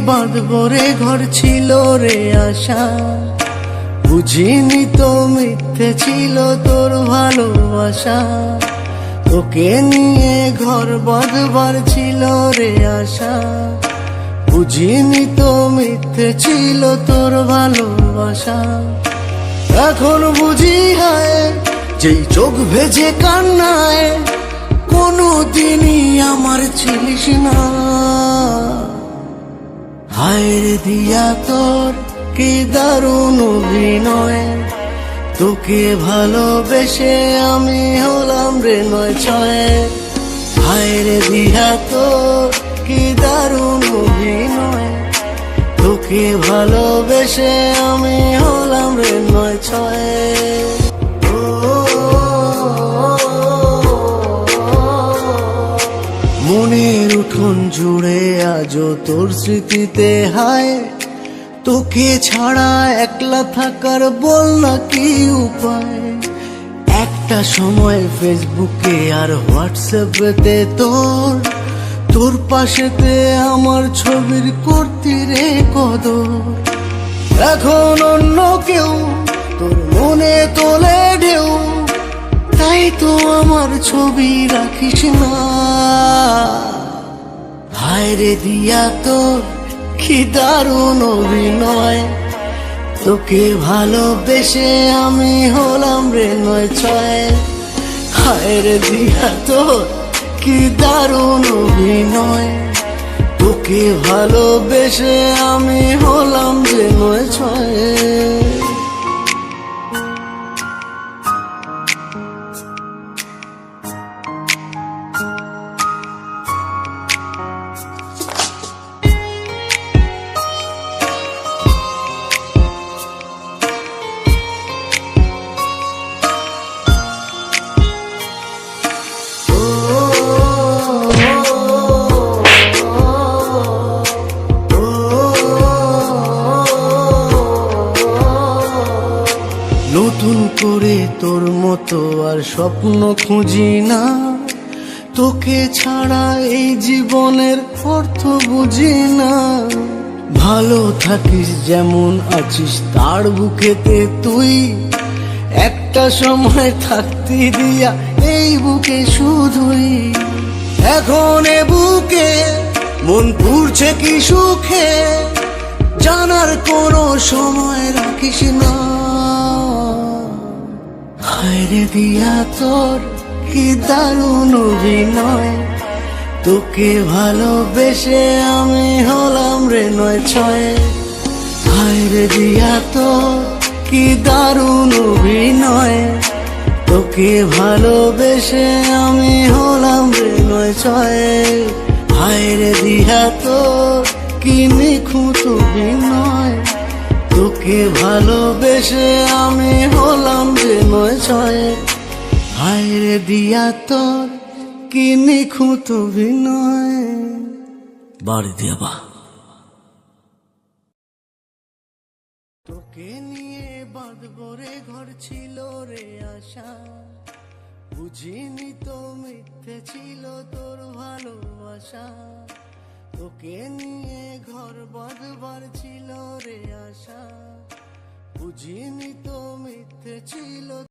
বাঁধবো রে ঘর ছিল রে আশা, বুঝিনি তো মিথ্যে ছিল তোর ভালোবাসা। তোকে নিয়ে ঘর বাঁধবার ছিল রে আশা, বুঝিনি তো মিথ্যে ছিল তোর ভালোবাসা। এখন বুঝি হায় যেই চোখ ভেজে কান্নায় কোনো দিনই আমার ছিলিস না। হায় রে দিয়া তোর কি দারুণ অভিনয়, তোকে ভালোবেসে আমি হলাম রে নয় ছয়। হায় রে দিয়া তোর কি দারুণ অভিনয়, তোকে ভালোবেসে আমি হলাম রে নয় ছয়। মনের উঠোন জুড়ে আজও তোর স্মৃতিতে হায়, তোকে ছাড়া একলা থাকার বল না কি উপায়। একটা সময় ফেসবুকে আর হোয়াটসঅ্যাপেতে তোর পাশেতে আমার ছবির করতি রে কদর। এখন অন্য কেউ তোর মনে তোলে ঢেউ, তাই তো আমার ছবি রাখিস না। হায় রে দিয়া তোর কি দারুণ অভিনয়, তোকে ভালোবেসে আমি হলাম রে নয় ছয়। হায় রে দিয়া তোর কি দারুণ অভিনয়, তোকে ভালোবেসে আমি হলাম রে নয় ছয়। নতুন করে তোর মতো আর স্বপ্ন খুঁজি না, তোকে ছাড়া এই জীবনের অর্থ বুঝি না। ভালো থাকিস যেমন আছিস তার বুকেতে তুই, একটা সময় থাকতি দিয়া এই বুকে শুধুই। এখন এ বুকে মন পুড়ছে কি সুখে, জানার কোনো সময় রাখিস না। হায় রে দিয়া তোর কি দারুণ অভিনয়, তোকে ভালোবেসে আমি হলাম রে নয় ছয়। হায় রে দিয়া তোর কি দারুণ অভিনয়, তোকে ভালোবেসে আমি হলাম রে নয় ছয়। হায় রে দিয়া তোর কি নিখুঁত অভিনয়, তোকে ভালোবেসে আমি হলাম যে নয় ছয়। হায় রে দিয়া তোর কি নিখুঁত অভিনয়। বাড়ি দিয়া বা তোকে নিয়ে বাঁধবো রে ঘর ছিল রে আশা, বুঝিনি তো মিথ্যে ছিল তোর ভালোবাসা। তোকে নিয়ে ঘর বাঁধবার ছিল রে আশা, বুঝিনি তো মিথ্যে ছিল।